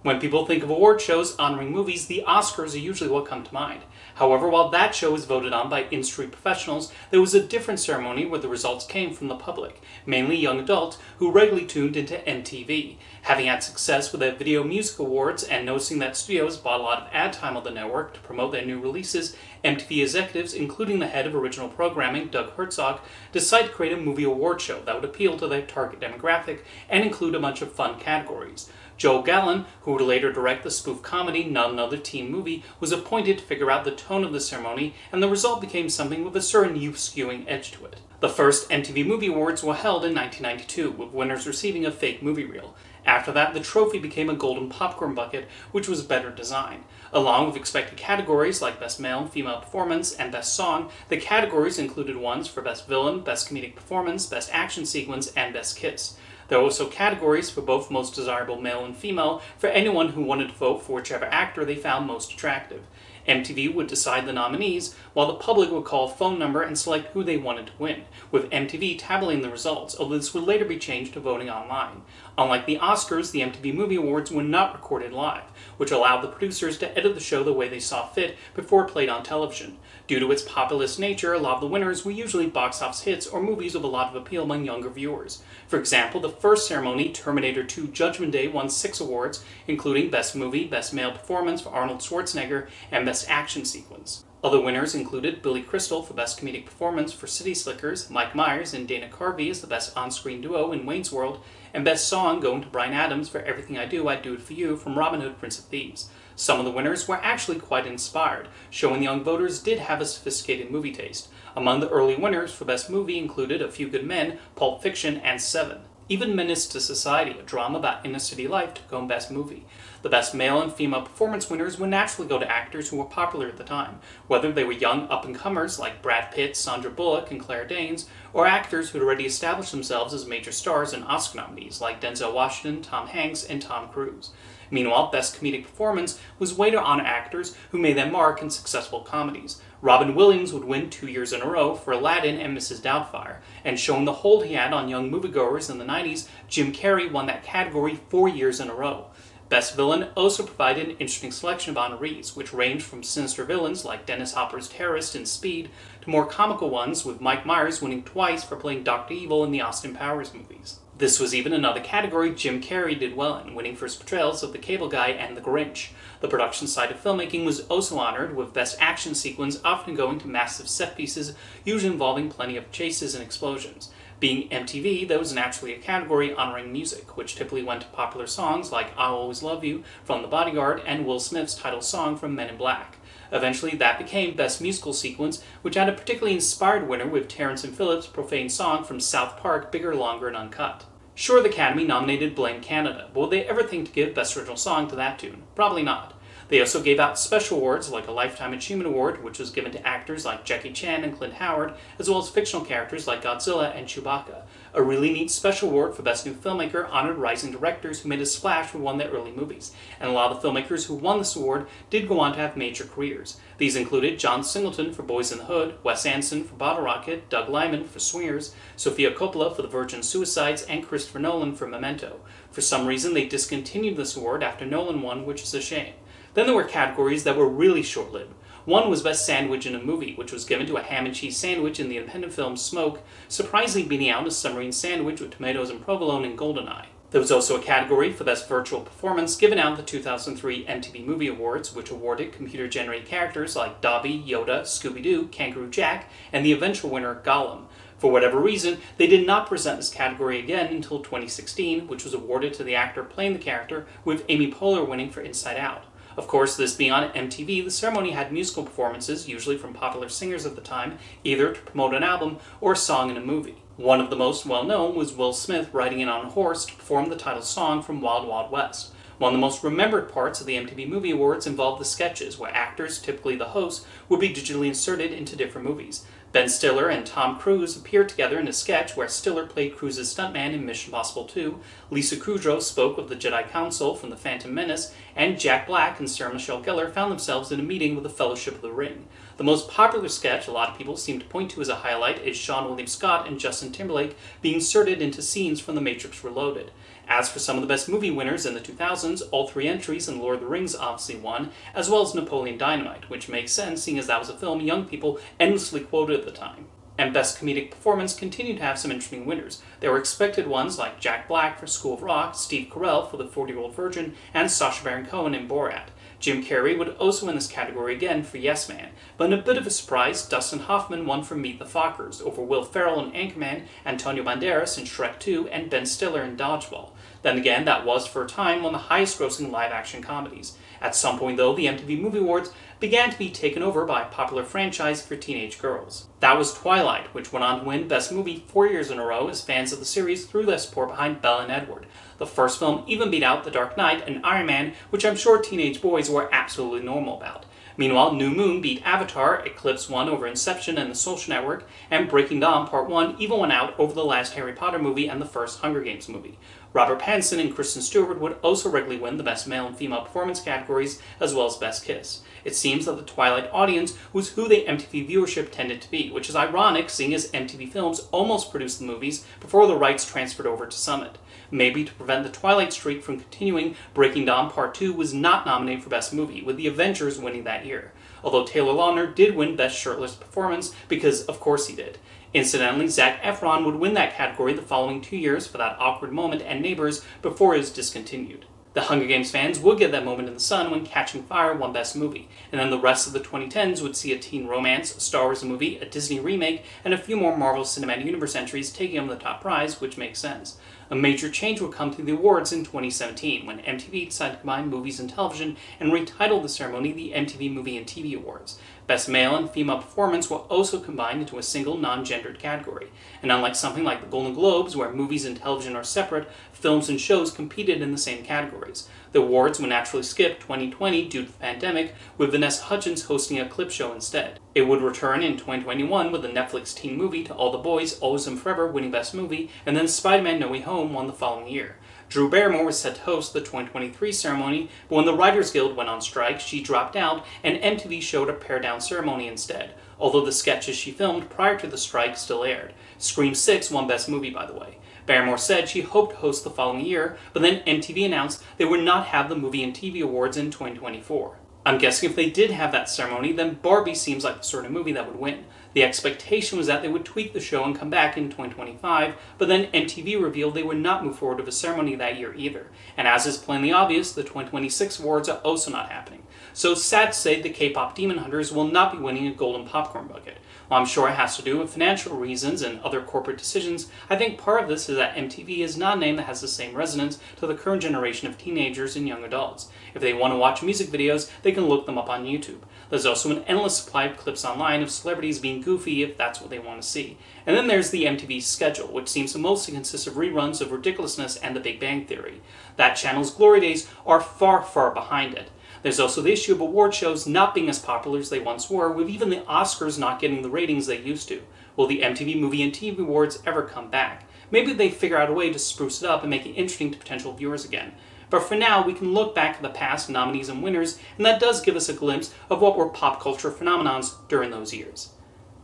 When people think of award shows honoring movies, the Oscars are usually what come to mind. However, while that show was voted on by industry professionals, there was a different ceremony where the results came from the public, mainly young adults who regularly tuned into MTV. Having had success with their Video Music Awards and noticing that studios bought a lot of ad time on the network to promote their new releases, MTV executives, including the head of original programming, Doug Herzog, decided to create a movie award show that would appeal to their target demographic and include a bunch of fun categories. Joel Gallen, who would later direct the spoof comedy Not Another Teen Movie, was appointed to figure out the tone of the ceremony, and the result became something with a certain youth-skewing edge to it. The first MTV Movie Awards were held in 1992, with winners receiving a fake movie reel. After that, the trophy became a golden popcorn bucket, which was better designed. Along with expected categories like Best Male and Female Performance and Best Song, the categories included ones for Best Villain, Best Comedic Performance, Best Action Sequence, and Best Kiss. There were also categories for both Most Desirable Male and Female for anyone who wanted to vote for whichever actor they found most attractive. MTV would decide the nominees, while the public would call a phone number and select who they wanted to win, with MTV tabulating the results, although this would later be changed to voting online. Unlike the Oscars, the MTV Movie Awards were not recorded live, which allowed the producers to edit the show the way they saw fit before it played on television. Due to its populist nature, a lot of the winners were usually box office hits or movies with a lot of appeal among younger viewers. For example, the first ceremony, Terminator 2 Judgment Day, won 6 awards, including Best Movie, Best Male Performance for Arnold Schwarzenegger, and Best Action Sequence. Other winners included Billy Crystal for Best Comedic Performance for City Slickers, Mike Myers and Dana Carvey as the Best On-Screen Duo in Wayne's World, and Best Song going to Bryan Adams for Everything I Do It For You from Robin Hood, Prince of Thieves. Some of the winners were actually quite inspired, showing the young voters did have a sophisticated movie taste. Among the early winners for Best Movie included A Few Good Men, Pulp Fiction, and Seven. Even Menace to Society, a drama about inner-city life, took home Best Movie. The Best Male and Female Performance winners would naturally go to actors who were popular at the time, whether they were young up-and-comers like Brad Pitt, Sandra Bullock, and Claire Danes, or actors who had already established themselves as major stars and Oscar nominees like Denzel Washington, Tom Hanks, and Tom Cruise. Meanwhile, Best Comedic Performance was way to honor actors who made their mark in successful comedies. Robin Williams would win 2 years in a row for Aladdin and Mrs. Doubtfire, and showing the hold he had on young moviegoers in the 90s, Jim Carrey won that category 4 years in a row. Best Villain also provided an interesting selection of honorees, which ranged from sinister villains like Dennis Hopper's terrorist in Speed, to more comical ones, with Mike Myers winning twice for playing Dr. Evil in the Austin Powers movies. This was even another category Jim Carrey did well in, winning for his portrayals of the Cable Guy and the Grinch. The production side of filmmaking was also honored, with Best Action Sequence often going to massive set pieces, usually involving plenty of chases and explosions. Being MTV, there was naturally a category honoring music, which typically went to popular songs like I'll Always Love You from The Bodyguard and Will Smith's title song from Men in Black. Eventually, that became Best Musical Sequence, which had a particularly inspired winner with Terrence and Phillips' profane song from South Park, Bigger, Longer, and Uncut. Sure, the Academy nominated Blame Canada, but would they ever think to give Best Original Song to that tune? Probably not. They also gave out special awards like a Lifetime Achievement Award, which was given to actors like Jackie Chan and Clint Howard, as well as fictional characters like Godzilla and Chewbacca. A really neat special award for Best New Filmmaker honored rising directors who made a splash with one of their early movies, and a lot of the filmmakers who won this award did go on to have major careers. These included John Singleton for Boys in the Hood, Wes Anderson for Bottle Rocket, Doug Liman for Swingers, Sofia Coppola for The Virgin Suicides, and Christopher Nolan for Memento. For some reason, they discontinued this award after Nolan won, which is a shame. Then there were categories that were really short-lived. One was Best Sandwich in a Movie, which was given to a ham and cheese sandwich in the independent film Smoke, surprisingly beating out a submarine sandwich with tomatoes and provolone in Goldeneye. There was also a category for Best Virtual Performance given out at the 2003 MTV Movie Awards, which awarded computer-generated characters like Dobby, Yoda, Scooby-Doo, Kangaroo Jack, and the eventual winner, Gollum. For whatever reason, they did not present this category again until 2016, which was awarded to the actor playing the character, with Amy Poehler winning for Inside Out. Of course, this being on MTV, the ceremony had musical performances, usually from popular singers of the time, either to promote an album or a song in a movie. One of the most well-known was Will Smith riding in on a horse to perform the title song from Wild Wild West. One of the most remembered parts of the MTV Movie Awards involved the sketches, where actors, typically the hosts, would be digitally inserted into different movies. Ben Stiller and Tom Cruise appeared together in a sketch where Stiller played Cruise's stuntman in Mission Impossible 2, Lisa Kudrow spoke of the Jedi Council from The Phantom Menace, and Jack Black and Sarah Michelle Gellar found themselves in a meeting with the Fellowship of the Ring. The most popular sketch a lot of people seem to point to as a highlight is Seann William Scott and Justin Timberlake being inserted into scenes from The Matrix Reloaded. As for some of the best movie winners in the 2000s, all three entries in Lord of the Rings obviously won, as well as Napoleon Dynamite, which makes sense seeing as that was a film young people endlessly quoted at the time. And Best Comedic Performance continued to have some interesting winners. There were expected ones like Jack Black for School of Rock, Steve Carell for The 40-Year-Old Virgin, and Sacha Baron Cohen in Borat. Jim Carrey would also win this category again for Yes Man, but in a bit of a surprise, Dustin Hoffman won for Meet the Fockers over Will Ferrell in Anchorman, Antonio Banderas in Shrek 2, and Ben Stiller in Dodgeball. Then again, that was for a time one of the highest-grossing live-action comedies. At some point, though, the MTV Movie Awards began to be taken over by a popular franchise for teenage girls. That was Twilight, which went on to win Best Movie 4 years in a row as fans of the series threw their support behind Belle and Edward. The first film even beat out The Dark Knight and Iron Man, which I'm sure teenage boys were absolutely normal about. Meanwhile, New Moon beat Avatar, Eclipse won over Inception and The Social Network, and Breaking Dawn Part 1 even went out over the last Harry Potter movie and the first Hunger Games movie. Robert Pattinson and Kristen Stewart would also regularly win the Best Male and Female Performance categories, as well as Best Kiss. It seems that the Twilight audience was who the MTV viewership tended to be, which is ironic seeing as MTV Films almost produced the movies before the rights transferred over to Summit. Maybe to prevent the Twilight streak from continuing, Breaking Dawn Part 2 was not nominated for Best Movie, with The Avengers winning that year. Although Taylor Lautner did win Best Shirtless Performance, because of course he did. Incidentally, Zac Efron would win that category the following 2 years for That Awkward Moment and Neighbors before it was discontinued. The Hunger Games fans would get that moment in the sun when Catching Fire won Best Movie, and then the rest of the 2010s would see a teen romance, a Star Wars movie, a Disney remake, and a few more Marvel Cinematic Universe entries taking home the top prize, which makes sense. A major change would come to the awards in 2017, when MTV decided to combine movies and television and retitled the ceremony the MTV Movie and TV Awards. Best Male and Female Performance were also combined into a single non-gendered category. And unlike something like the Golden Globes, where movies and television are separate, films and shows competed in the same categories. The awards would naturally skip 2020 due to the pandemic, with Vanessa Hudgens hosting a clip show instead. It would return in 2021 with the Netflix teen movie To All the Boys, Always and Forever winning Best Movie, and then Spider-Man No Way Home won the following year. Drew Barrymore was set to host the 2023 ceremony, but when the Writers Guild went on strike, she dropped out, and MTV showed a pared-down ceremony instead, although the sketches she filmed prior to the strike still aired. Scream 6 won Best Movie, by the way. Barrymore said she hoped to host the following year, but then MTV announced they would not have the Movie and TV Awards in 2024. I'm guessing if they did have that ceremony, then Barbie seems like the sort of movie that would win. The expectation was that they would tweak the show and come back in 2025, but then MTV revealed they would not move forward with a ceremony that year either. And as is plainly obvious, the 2026 awards are also not happening. So it's sad to say the K-pop Demon Hunters will not be winning a golden popcorn bucket. While I'm sure it has to do with financial reasons and other corporate decisions, I think part of this is that MTV is not a name that has the same resonance to the current generation of teenagers and young adults. If they want to watch music videos, they can look them up on YouTube. There's also an endless supply of clips online of celebrities being goofy if that's what they want to see. And then there's the MTV schedule, which seems to mostly consist of reruns of Ridiculousness and The Big Bang Theory. That channel's glory days are far, far behind it. There's also the issue of award shows not being as popular as they once were, with even the Oscars not getting the ratings they used to. Will the MTV Movie and TV Awards ever come back? Maybe they figure out a way to spruce it up and make it interesting to potential viewers again. But for now, we can look back at the past nominees and winners, and that does give us a glimpse of what were pop culture phenomenons during those years.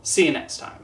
See you next time.